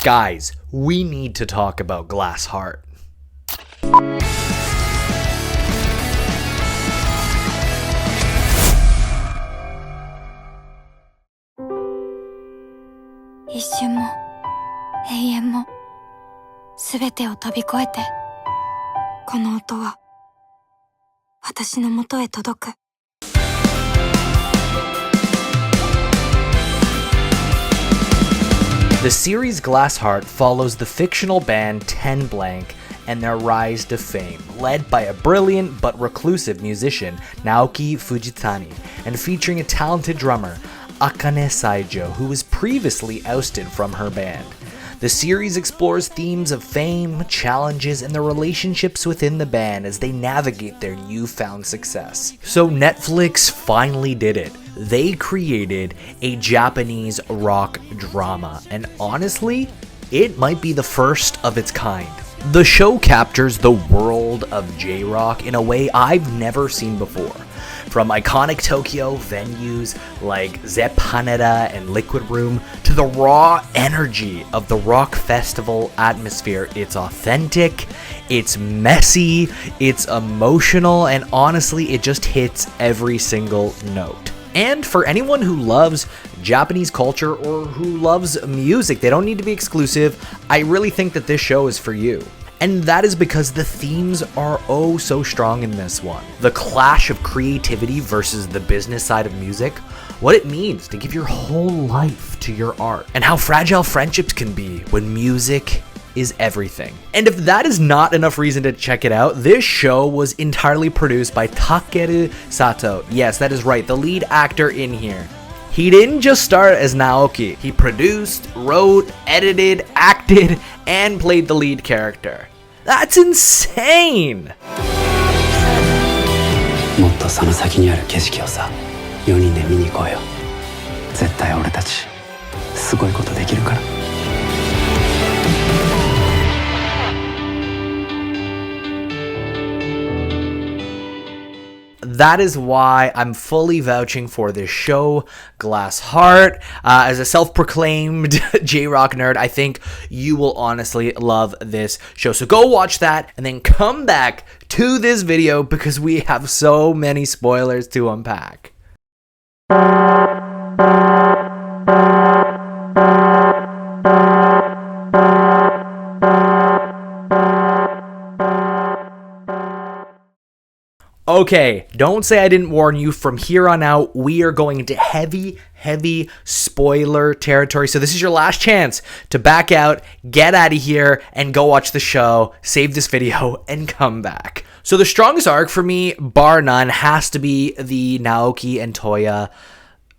Guys, we need to talk about Glass Heart. The series Glass Heart follows the fictional band Ten Blank and their rise to fame, led by a brilliant but reclusive musician, Naoki Fujitani, and featuring a talented drummer, Akane Saijo, who was previously ousted from her band. The series explores themes of fame, challenges, and the relationships within the band as they navigate their newfound success. So Netflix finally did it. They created a Japanese rock drama, and honestly, it might be the first of its kind. The show captures the world of J-rock in a way I've never seen before. From iconic Tokyo venues like Zepp Haneda and Liquid Room to the raw energy of the rock festival atmosphere, it's authentic, it's messy, it's emotional, and honestly, it just hits every single note. And for anyone who loves Japanese culture or who loves music, they don't need to be exclusive. I really think that this show is for you. And that is because the themes are oh so strong in this one. The clash of creativity versus the business side of music, what it means to give your whole life to your art, and how fragile friendships can be when music is everything. And if that is not enough reason to check it out, this show was entirely produced by Takeru Sato. Yes, that is right, the lead actor in here. He didn't just start as Naoki. He produced, wrote, edited, acted, and played the lead character. That's insane! もっとその先にある景色をさ、4人で見に行こうよ。絶対俺たちすごいことできるから。That is why I'm fully vouching for this show, Glass Heart. As a self-proclaimed J-rock nerd, I think you will honestly love this show. So go watch that and then come back to this video because we have so many spoilers to unpack. Okay, don't say I didn't warn you. From here on out, we are going into heavy spoiler territory. So this is your last chance to back out, get out of here, and go watch the show, save this video, and come back. So the strongest arc for me, bar none, has to be the Naoki and Toya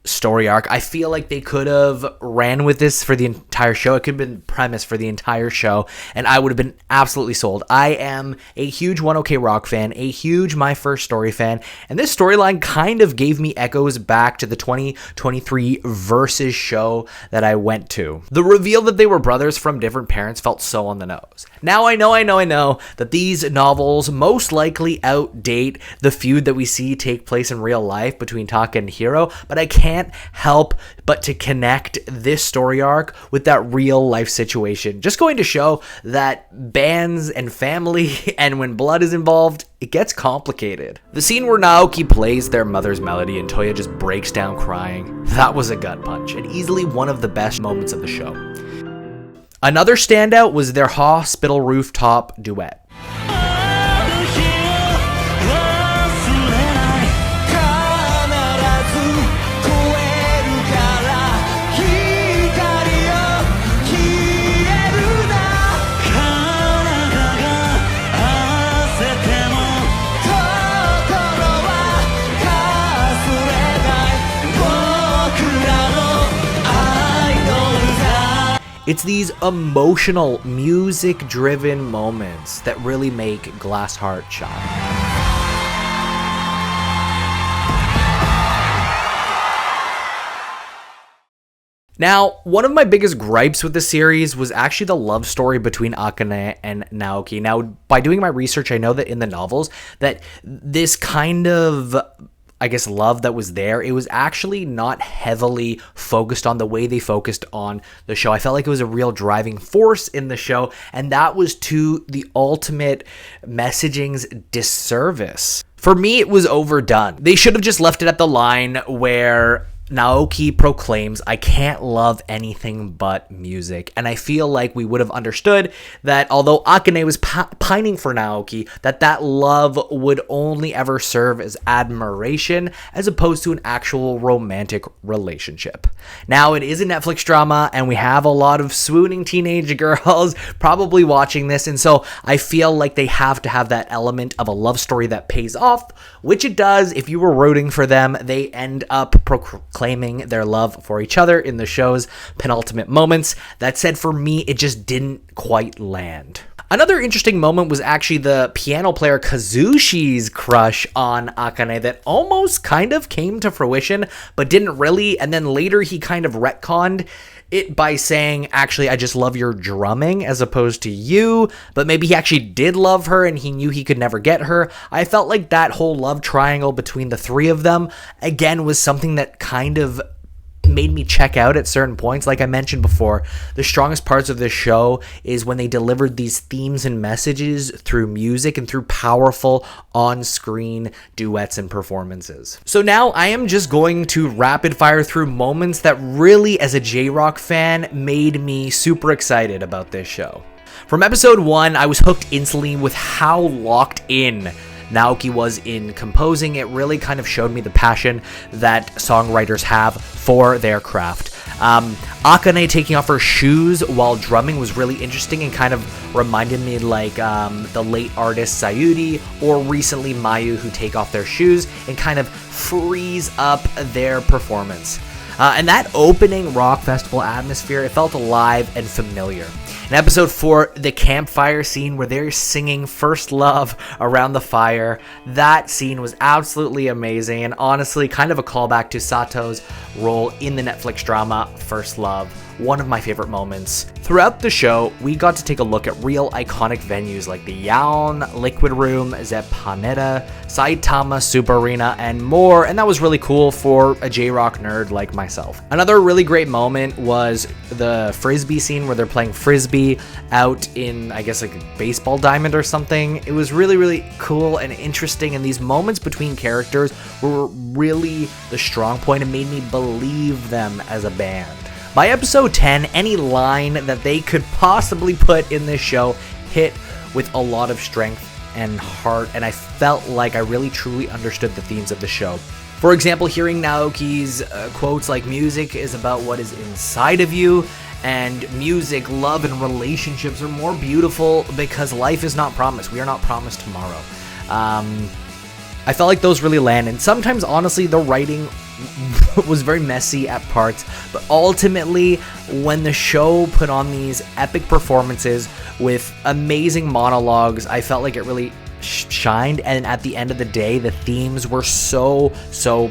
story arc. I feel like they could have ran with this for the entire show. It could have been premise for the entire show, and I would have been absolutely sold. I am a huge 1OK Rock fan, a huge My First Story fan, and this storyline kind of gave me echoes back to the 2023 Versus show that I went to. The reveal that they were brothers from different parents felt so on the nose. Now I know that these novels most likely outdate the feud that we see take place in real life between Taka and Hiro, but I can't help but to connect this story arc with that real life situation. Just going to show that bands and family and when blood is involved, it gets complicated. The scene where Naoki plays their mother's melody and Toya just breaks down crying, that was a gut punch and easily one of the best moments of the show. Another standout was their hospital rooftop duet. It's these emotional, music-driven moments that really make Glass Heart shine. Now, one of my biggest gripes with the series was actually the love story between Akane and Naoki. Now, by doing my research, I know that in the novels that this kind of I guess, love that was there, it was actually not heavily focused on the way they focused on the show. I felt like it was a real driving force in the show, and that was to the ultimate messaging's disservice. For me, it was overdone. They should have just left it at the line where Naoki proclaims, "I can't love anything but music." And I feel like we would have understood that although Akane was pining for Naoki, that love would only ever serve as admiration as opposed to an actual romantic relationship. Now, it is a Netflix drama, and we have a lot of swooning teenage girls probably watching this, and so I feel like they have to have that element of a love story that pays off, which it does. If you were rooting for them, they end up claiming their love for each other in the show's penultimate moments. That said, for me, it just didn't quite land. Another interesting moment was actually the piano player Kazushi's crush on Akane that almost kind of came to fruition, but didn't really, and then later he kind of retconned it by saying, actually, I just love your drumming as opposed to you, but maybe he actually did love her and he knew he could never get her. I felt like that whole love triangle between the three of them, again, was something that kind of made me check out at certain points. Like I mentioned before, the strongest parts of this show is when they delivered these themes and messages through music and through powerful on-screen duets and performances. So now I am just going to rapid fire through moments that really, as a J-Rock fan, made me super excited about this show. From episode 1, I was hooked instantly with how locked in Naoki was in composing. It really kind of showed me the passion that songwriters have for their craft. Akane taking off her shoes while drumming was really interesting and kind of reminded me like the late artist Sayuri or recently Mayu, who take off their shoes and kind of freeze up their performance. And that opening rock festival atmosphere, it felt alive and familiar. In episode 4, the campfire scene where they're singing First Love around the fire, that scene was absolutely amazing and honestly kind of a callback to Sato's role in the Netflix drama First Love. One of my favorite moments. Throughout the show, we got to take a look at real iconic venues like the Yaon, Liquid Room, Zepp Haneda, Saitama Super Arena, and more, and that was really cool for a J-Rock nerd like myself. Another really great moment was the frisbee scene where they're playing frisbee out in, I guess, like a baseball diamond or something. It was really, really cool and interesting, and these moments between characters were really the strong point and made me believe them as a band. By episode 10, any line that they could possibly put in this show hit with a lot of strength and heart, and I felt like I really truly understood the themes of the show. For example, hearing Naoki's quotes like, "Music is about what is inside of you," and music, love, and relationships are more beautiful because life is not promised. We are not promised tomorrow. I felt like those really land, and sometimes, honestly, the writing was very messy at parts, but ultimately, when the show put on these epic performances with amazing monologues, I felt like it really shined, and at the end of the day, the themes were so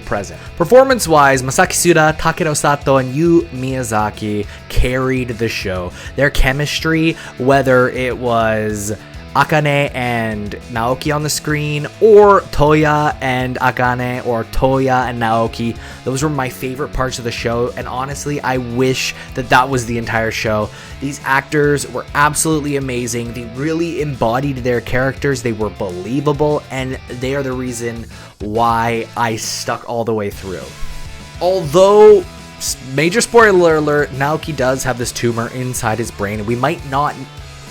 present. Performance-wise, Masaki Suda, Takero Sato, and Yu Miyazaki carried the show. Their chemistry, whether it was Akane and Naoki on the screen, or Toya and Akane, or Toya and Naoki, those were my favorite parts of the show, and honestly, I wish that was the entire show. These actors were absolutely amazing. They really embodied their characters. They were believable, and they are the reason why I stuck all the way through. Although, major spoiler alert, Naoki does have this tumor inside his brain, and we might not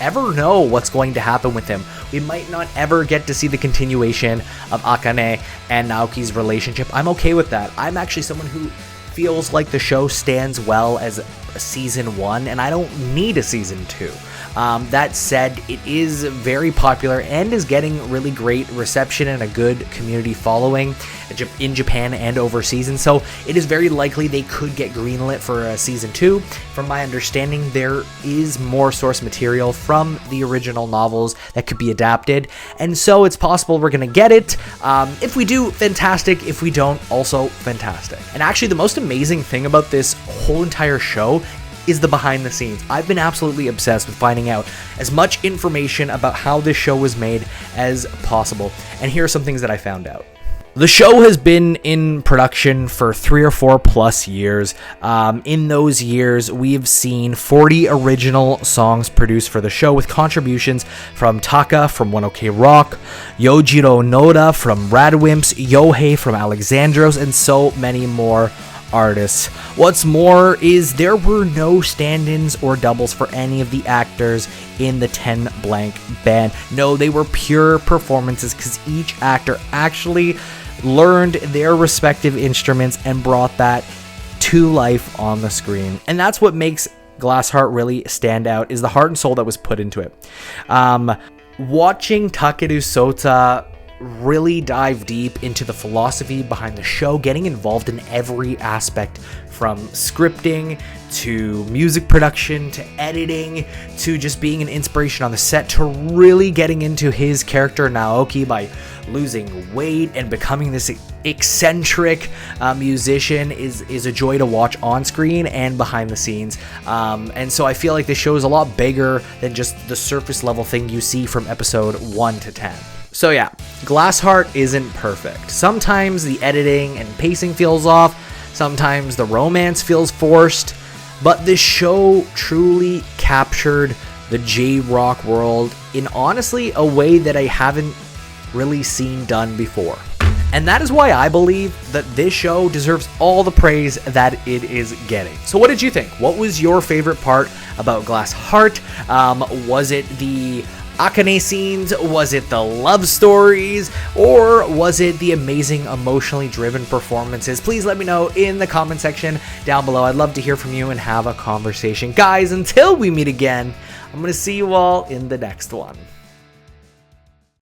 ever know what's going to happen with him. We might not ever get to see the continuation of Akane and Naoki's relationship. I'm okay with that. I'm actually someone who feels like the show stands well as a season 1, and I don't need a season 2. That said, it is very popular and is getting really great reception and a good community following in Japan and overseas, and so it is very likely they could get greenlit for a season 2. From my understanding, there is more source material from the original novels that could be adapted, and so it's possible we're gonna get it. If we do, fantastic. If we don't, also fantastic. And actually, the most amazing thing about this whole entire show is the behind the scenes. I've been absolutely obsessed with finding out as much information about how this show was made as possible, and here are some things that I found out. The show has been in production for 3 or 4 plus years. In those years, we've seen 40 original songs produced for the show, with contributions from Taka from 1OK Rock, Yojiro Noda from Radwimps, Yohei from Alexandros, and so many more artists. What's more is there were no stand-ins or doubles for any of the actors in the 10 Blank band. No, they were pure performances because each actor actually learned their respective instruments and brought that to life on the screen. And that's what makes Glass Heart really stand out, is the heart and soul that was put into it. Watching Takeru Sota really dive deep into the philosophy behind the show, getting involved in every aspect from scripting to music production to editing to just being an inspiration on the set, to really getting into his character Naoki by losing weight and becoming this eccentric musician is a joy to watch on screen and behind the scenes. And so I feel like this show is a lot bigger than just the surface level thing you see from episode 1 to 10. So yeah, Glass Heart isn't perfect. Sometimes the editing and pacing feels off, sometimes the romance feels forced, but this show truly captured the J-rock world in honestly a way that I haven't really seen done before. And that is why I believe that this show deserves all the praise that it is getting. So what did you think? What was your favorite part about Glass Heart? Was it the Akane scenes? Was it the love stories? Or was it the amazing emotionally driven performances? Please let me know in the comment section down below. I'd love to hear from you and have a conversation. Guys, until we meet again, I'm going to see you all in the next one.